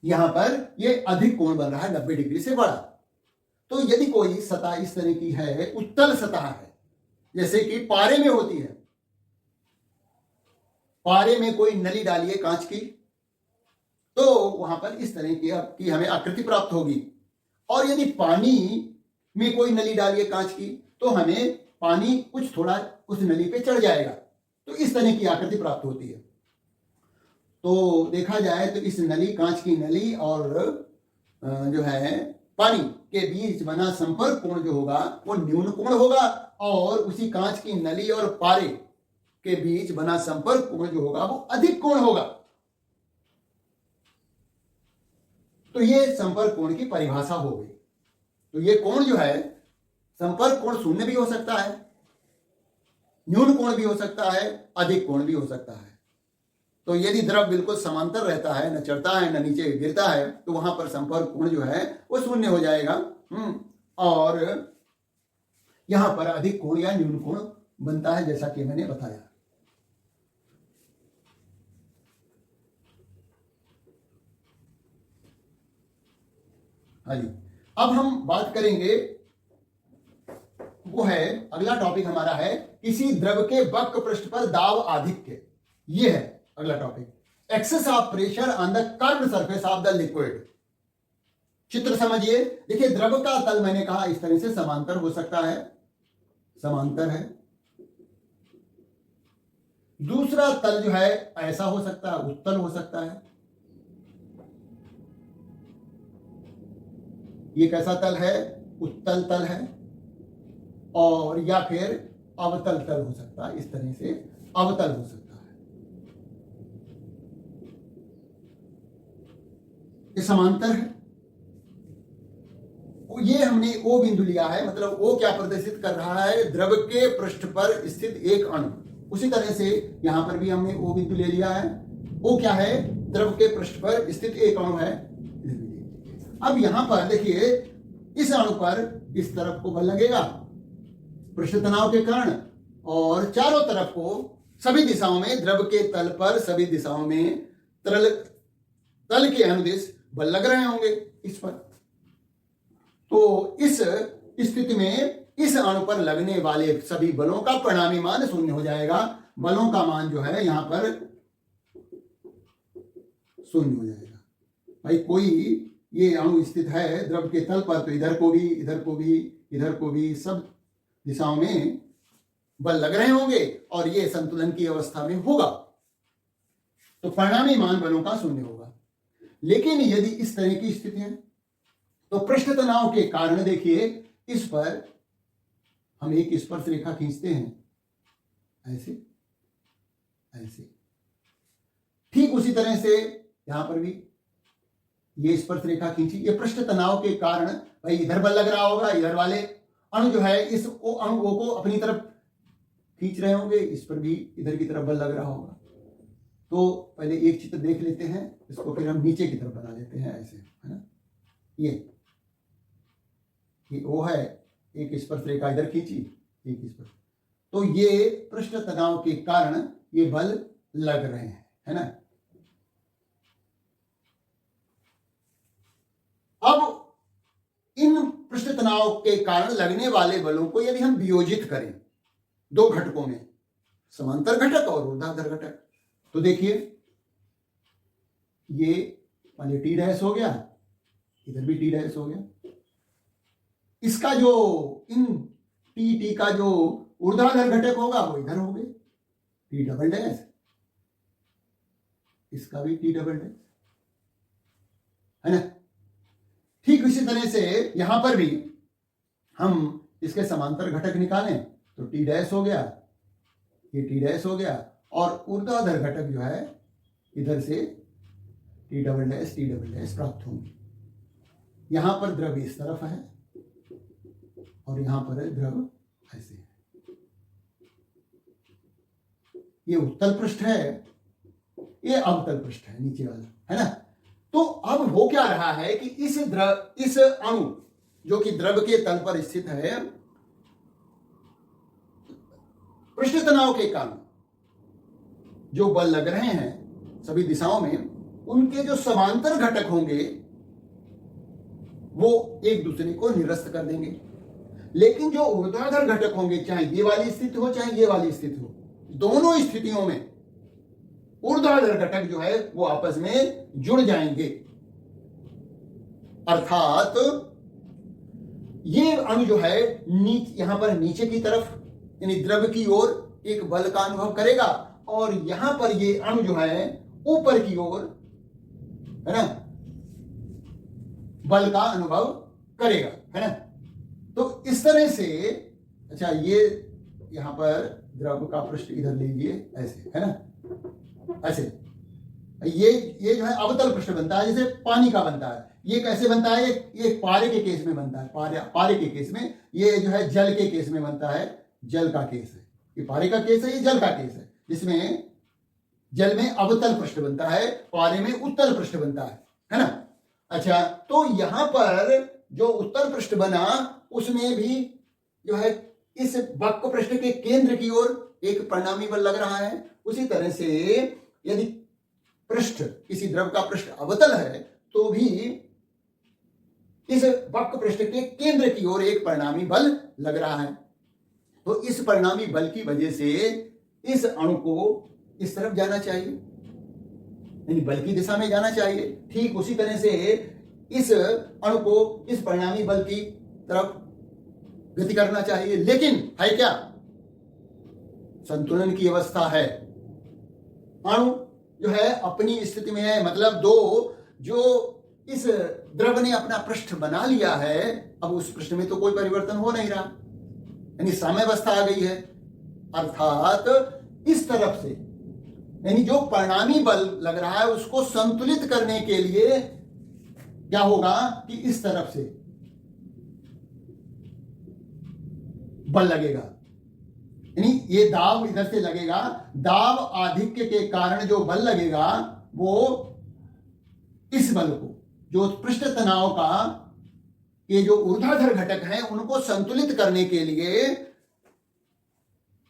Speaker 1: यहां पर ये अधिक कोण बन रहा है 90 डिग्री से बड़ा। तो यदि कोई सतह इस तरह की है, उत्तल सतह है, जैसे कि पारे में होती है, पारे में कोई नली डालिए कांच की, तो वहां पर इस तरह की हमें आकृति प्राप्त होगी। और यदि पानी में कोई नली डालिए कांच की, तो हमें पानी कुछ थोड़ा उस नली पे चढ़ जाएगा, तो इस तरह की आकृति प्राप्त होती है। तो देखा जाए तो इस नली, कांच की नली और जो है पानी के बीच बना संपर्क कोण जो होगा वो न्यून कोण होगा, और उसी कांच की नली और पारे के बीच बना संपर्क कोण जो होगा वो अधिक कोण होगा। तो ये संपर्क कोण की परिभाषा हो गई। तो ये कोण जो है, संपर्क कोण शून्य भी हो सकता है, न्यून कोण भी हो सकता है, अधिक कोण भी हो सकता है। तो यदि द्रव बिल्कुल समांतर रहता है, न चढ़ता है न नीचे गिरता है, तो वहां पर संपर्क कोण जो है वो शून्य हो जाएगा। और यहां पर अधिक कोण या न्यून कोण बनता है, जैसा कि मैंने बताया। हाँ जी, अब हम बात करेंगे, वो है अगला टॉपिक हमारा है किसी द्रव के वक्र पृष्ठ पर दाब आधिक्य। ये है अगला topic, excess of pressure on the curved surface of the liquid. चित्र समझिए। देखिए द्रव का तल मैंने कहा इस तरह से समांतर हो सकता है, समांतर है। दूसरा तल जो है ऐसा हो सकता है, उत्तल हो सकता है। ये कैसा तल है? उत्तल तल है। और या फिर अवतल तल हो सकता है, इस तरह से अवतल हो सकता है। ये समांतर है। ये हमने ओ बिंदु लिया है, मतलब ओ क्या प्रदर्शित कर रहा है? द्रव के पृष्ठ पर स्थित एक अणु। उसी तरह से यहां पर भी हमने ओ बिंदु ले लिया है। ओ क्या है? द्रव के पृष्ठ पर स्थित एक अणु है। अब यहां पर देखिए, इस अणु पर इस तरफ को बल लगेगा पृष्ठ तनाव के कारण, और चारों तरफ को सभी दिशाओं में, द्रव के तल पर सभी दिशाओं में तल के अनुदिश बल लग रहे होंगे इस पर। तो इस स्थिति में इस अणु पर लगने वाले सभी बलों का परिणामी मान शून्य हो जाएगा। बलों का मान जो है यहां पर शून्य हो जाएगा। भाई कोई ये अणु स्थित है द्रव के तल पर, तो इधर को भी, इधर को भी, इधर को भी, सब दिशाओं में बल लग रहे होंगे और ये संतुलन की अवस्था में होगा, तो परिणामी मान बलों का शून्य होगा। लेकिन यदि इस तरह की स्थिति है तो पृष्ठ तनाव के कारण देखिए इस पर हम एक स्पर्श रेखा खींचते हैं, ऐसे ऐसे। ठीक उसी तरह से यहां पर भी ये स्पर्श रेखा खींची। ये पृष्ठ तनाव के कारण भाई इधर बल लग रहा होगा, इधर वाले अणु जो है इस अणु ओ को अपनी तरफ खींच रहे होंगे, इस पर भी इधर की तरफ बल लग रहा होगा। तो पहले एक चित्र देख लेते हैं, इसको फिर हम नीचे की तरफ बना लेते हैं, ऐसे, है ना। ये ओ है, एक स्पर्श रेखा इधर खींची, एक स्पर्श। तो ये पृष्ठ तनाव के कारण ये बल लग रहे हैं, है ना। अब इन पृष्ठ तनाव के कारण लगने वाले बलों को यदि हम वियोजित करें दो घटकों में, समांतर घटक और ऊर्ध्वाधर घटक, तो देखिए ये मान टी डैश हो गया, इधर भी टी डैश हो गया। इसका जो इन टी का जो ऊर्ध्वाधर घटक होगा वो इधर हो गए, टी डबल डैश, इसका भी टी डबल डैश, है ना। ठीक इसी तरह से यहां पर भी हम इसके समांतर घटक निकालें तो टी डैश हो गया, ये टी डैश हो गया, और ऊर्ध्वाधर घटक जो है इधर से T" प्राप्त होंगी। यहां पर द्रव इस तरफ है और यहां पर द्रव ऐसे है। ये उत्तल पृष्ठ है, ये अवतल पृष्ठ है, नीचे वाला है ना। तो अब हो क्या रहा है कि इस अणु जो कि द्रव के तल पर स्थित है, पृष्ठ तनाव के कारण जो बल लग रहे हैं सभी दिशाओं में, उनके जो समांतर घटक होंगे वो एक दूसरे को निरस्त कर देंगे। लेकिन जो ऊर्ध्वाधर घटक होंगे, चाहे ये वाली स्थिति हो चाहे ये वाली स्थिति हो, दोनों स्थितियों में ऊर्ध्वाधर घटक जो है वो आपस में जुड़ जाएंगे। अर्थात ये अणु जो है यहां पर नीचे की तरफ यानी द्रव की ओर एक बल का अनुभव करेगा और यहां पर ये अणु जो है ऊपर की ओर, है ना, बल का अनुभव करेगा, है ना। तो इस तरह से, अच्छा ये यहां पर द्रव का पृष्ठ इधर लीजिए, ऐसे, है ना, ऐसे। ये जो है अवतल पृष्ठ बनता है, जैसे पानी का बनता है। ये कैसे बनता है? ये पारे के केस में बनता है, पारे के केस में। ये जो है जल के केस में बनता है, जल का केस है। ये पारे का केस है, ये जल का केस है, जिसमें जल में अवतल पृष्ठ बनता है, पारे में उत्तल पृष्ठ बनता है ना। अच्छा, तो यहां पर जो उत्तल पृष्ठ बना उसमें भी जो है इस वक्र पृष्ठ के केंद्र की ओर एक परिणामी बल लग रहा है। उसी तरह से यदि पृष्ठ, किसी द्रव का पृष्ठ अवतल है तो भी इस वक्र पृष्ठ के केंद्र की ओर एक परिणामी बल लग रहा है। तो इस परिणामी बल की वजह से इस अणु को इस तरफ जाना चाहिए, यानी बल की दिशा में जाना चाहिए। ठीक उसी तरह से इस अणु को इस परिणामी बल की तरफ गति करना चाहिए। लेकिन है क्या? संतुलन की अवस्था है। अणु जो है अपनी स्थिति में है, मतलब जो इस द्रव ने अपना पृष्ठ बना लिया है, अब उस पृष्ठ में तो कोई परिवर्तन हो नहीं रहा, यानी साम्यावस्था आ गई है। अर्थात इस तरफ से, यानी जो परिणामी बल लग रहा है उसको संतुलित करने के लिए क्या होगा कि इस तरफ से बल लगेगा, यानी ये दाब इधर से लगेगा। दाब आधिक्य के कारण जो बल लगेगा वो इस बल को, जो पृष्ठ तनाव का ये जो ऊर्ध्वाधर घटक हैं उनको संतुलित करने के लिए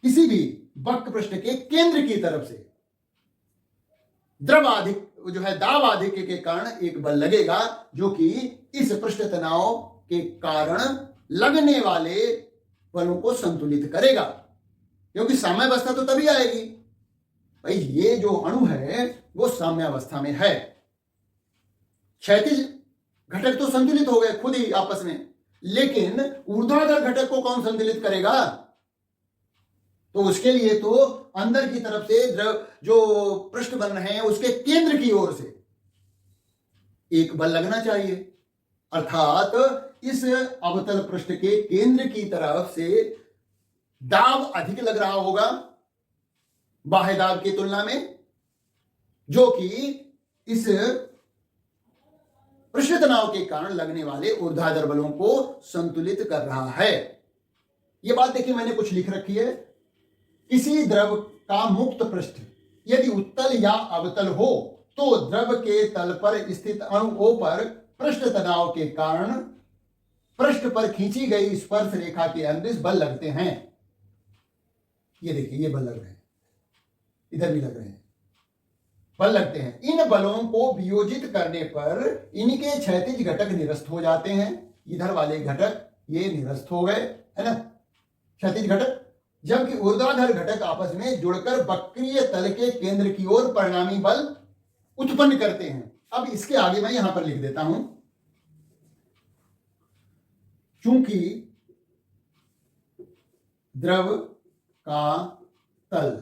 Speaker 1: किसी भी वक्र पृष्ठ के केंद्र की तरफ से जो है दाब आधिक्य के कारण एक बल लगेगा, जो कि इस पृष्ठ तनाव के कारण लगने वाले बलों को संतुलित करेगा। क्योंकि साम्यावस्था तो तभी आएगी भाई, ये जो अणु है वो साम्यावस्था में है। क्षैतिज घटक तो संतुलित हो गए खुद ही आपस में, लेकिन ऊर्ध्वाधर घटक को कौन संतुलित करेगा? तो उसके लिए तो अंदर की तरफ से द्रव जो पृष्ठ बन रहे हैं उसके केंद्र की ओर से एक बल लगना चाहिए। अर्थात इस अवतल पृष्ठ के केंद्र की तरफ से दाब अधिक लग रहा होगा बाह्य दाब की तुलना में, जो कि इस पृष्ठ तनाव के कारण लगने वाले ऊर्ध्वाधर बलों को संतुलित कर रहा है। यह बात देखिए मैंने कुछ लिख रखी है। किसी द्रव का मुक्त पृष्ठ यदि उत्तल या अवतल हो तो द्रव के तल पर स्थित अणुओं पर पृष्ठ तनाव के कारण पृष्ठ पर खींची गई स्पर्श रेखा के अनुदिश बल लगते हैं। ये देखिए, ये बल लग रहे हैं, इधर भी लग रहे हैं, बल लगते हैं। इन बलों को वियोजित करने पर इनके क्षैतिज घटक निरस्त हो जाते हैं। इधर वाले घटक ये निरस्त हो गए, है ना, क्षैतिज घटक, जबकि ऊर्ध्वाधर घटक आपस में जुड़कर वक्रीय तल के केंद्र की ओर परिणामी बल उत्पन्न करते हैं। अब इसके आगे मैं यहां पर लिख देता हूं, चूंकि द्रव का तल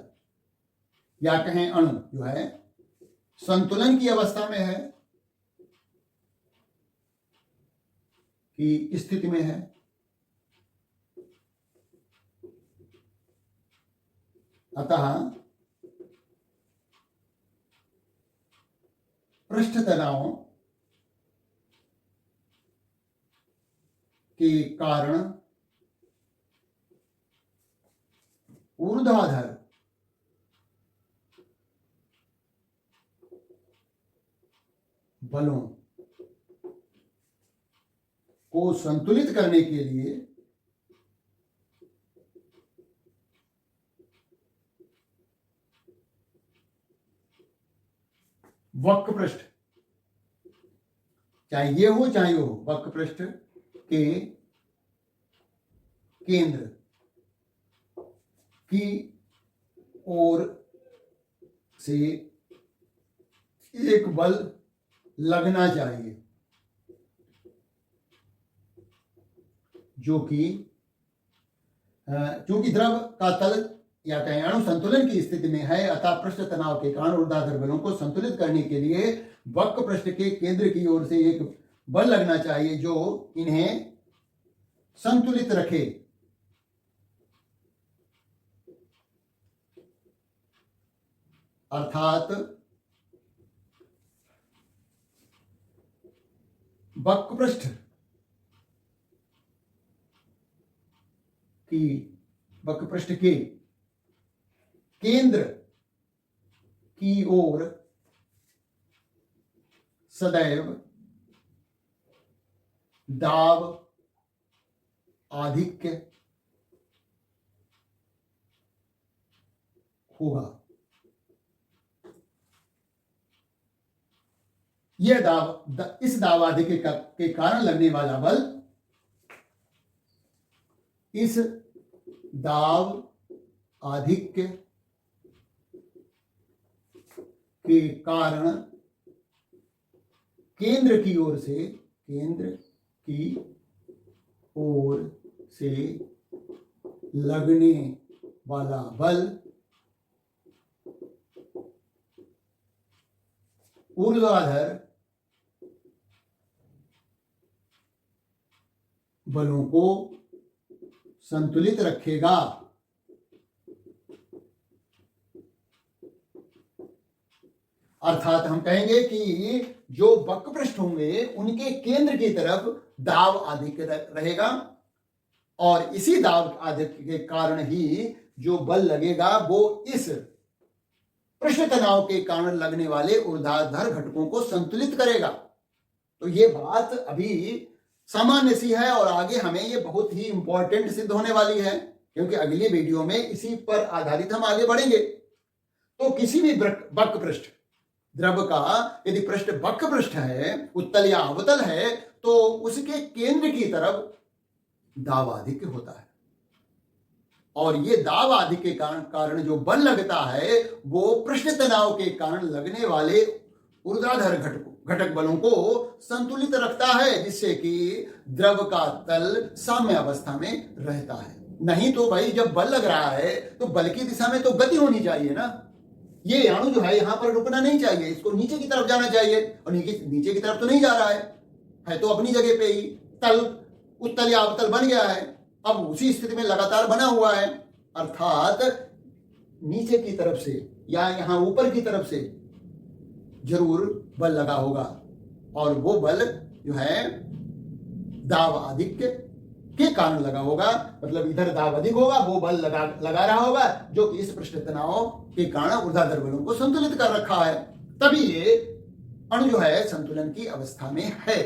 Speaker 1: या कहें अणु जो है संतुलन की अवस्था में है, की स्थिति में है, अतः पृष्ठ तनाव के कारण ऊर्ध्वाधर बलों को संतुलित करने के लिए वक्र पृष्ठ, चाहे ये हो चाहे वो हो, वक्र पृष्ठ के केंद्र की ओर से एक बल लगना चाहिए जो कि चूंकि द्रव का तल या कहें अणु संतुलन की स्थिति में है, अतः पृष्ठ तनाव के कारण ऊर्ध्वाधर बलों को संतुलित करने के लिए वक्र पृष्ठ के केंद्र की ओर से एक बल लगना चाहिए जो इन्हें संतुलित रखे। अर्थात वक्र पृष्ठ के केंद्र की ओर सदैव दाब आधिक्य होगा। यह इस दाब आधिक्य के कारण लगने वाला बल इस दाब आधिक्य के कारण केंद्र की ओर से लगने वाला बल ऊर्ध्वाधर बलों को संतुलित रखेगा। अर्थात हम कहेंगे कि जो वक्र पृष्ठ होंगे उनके केंद्र की तरफ दाब आधिक्य रहेगा और इसी दाब आधिक्य के कारण ही जो बल लगेगा वो इस पृष्ठ तनाव के कारण लगने वाले ऊर्ध्वाधर घटकों को संतुलित करेगा। तो ये बात अभी सामान्य सी है और आगे हमें ये बहुत ही इंपॉर्टेंट सिद्ध होने वाली है, क्योंकि अगली वीडियो में इसी पर आधारित हम आगे बढ़ेंगे। तो किसी भी वक्र पृष्ठ द्रव का यदि पृष्ठ वक्र पृष्ठ है, उत्तल या अवतल है, तो उसके केंद्र की तरफ दाब आधिक्य होता है और ये दाब आधिक्य के कारण जो बल लगता है वो पृष्ठ तनाव के कारण लगने वाले ऊर्ध्वाधर घटक बलों को संतुलित रखता है, जिससे कि द्रव का तल साम्य अवस्था में रहता है। नहीं तो भाई जब बल लग रहा है तो बल की दिशा में तो गति होनी चाहिए ना। ये अणु जो है यहां पर रुकना नहीं चाहिए, इसको नीचे की तरफ जाना चाहिए और नीचे की तरफ तो नहीं जा रहा है तो अपनी जगह पे ही तल उत्तल या अवतल बन गया है, अब उसी स्थिति में लगातार बना हुआ है। अर्थात नीचे की तरफ से या यहां ऊपर की तरफ से जरूर बल लगा होगा और वो बल जो है दाब आधिक्य के कारण लगा होगा, मतलब इधर दाब अधिक होगा, वो बल लगा रहा होगा जो कि इस पृष्ठ तनाव के कारण ऊर्ध्वाधर बलों को संतुलित कर रखा है। तभी ये अणु जो है संतुलन की अवस्था में है।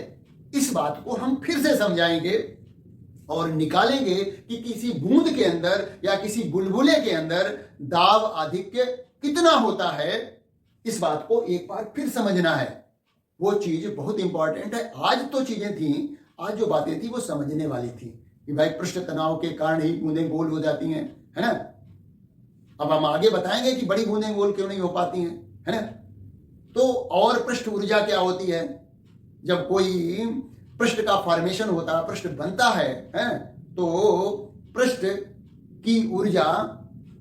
Speaker 1: इस बात को हम फिर से समझाएंगे और निकालेंगे कि किसी बूंद के अंदर या किसी बुलबुले के अंदर दाब आधिक्य कितना होता है। इस बात को एक बार फिर समझना है, वो चीज बहुत इंपॉर्टेंट है। आज तो चीजें थी, आज जो बातें थी वो समझने वाली थी कि भाई पृष्ठ तनाव के कारण ही बूंदें गोल हो जाती हैं, है ना। अब हम आगे बताएंगे कि बड़ी बूंदें गोल क्यों नहीं हो पाती हैं, है ना। तो और पृष्ठ ऊर्जा क्या होती है, जब कोई पृष्ठ का फॉर्मेशन होता, पृष्ठ बनता है तो पृष्ठ की ऊर्जा,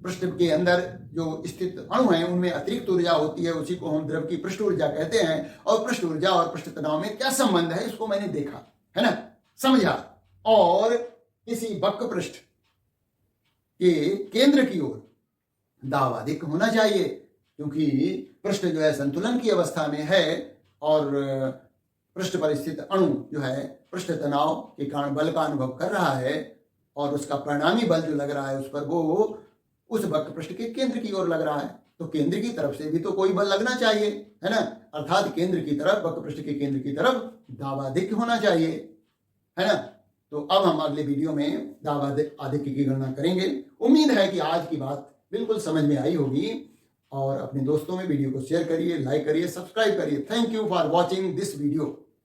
Speaker 1: पृष्ठ के अंदर जो स्थित अणु हैं उनमें अतिरिक्त ऊर्जा होती है, उसी को हम द्रव की पृष्ठ ऊर्जा कहते हैं। और पृष्ठ ऊर्जा और पृष्ठ तनाव में क्या संबंध है इसको मैंने देखा, है ना, समझा। और इसी वक्र पृष्ठ के केंद्र की ओर दाब अधिक होना चाहिए, क्योंकि पृष्ठ जो है संतुलन की अवस्था में है और पृष्ठ पर स्थित अणु जो है पृष्ठ तनाव के कारण बल का अनुभव कर रहा है और उसका परिणामी बल जो लग रहा है उस पर वो उस वक्र पृष्ठ के केंद्र की ओर लग रहा है। तो केंद्र की तरफ से भी तो कोई बल लगना चाहिए, है ना, अर्थात केंद्र की तरफ, वक्र पृष्ठ के केंद्र की तरफ दाबाधिक्य होना चाहिए, है ना। तो अब हम अगले वीडियो में दाबाधिक्य की गणना करेंगे। उम्मीद है कि आज की बात बिल्कुल समझ में आई होगी और अपने दोस्तों में वीडियो को शेयर करिए, लाइक करिए, सब्सक्राइब करिए। Thank you for watching this video.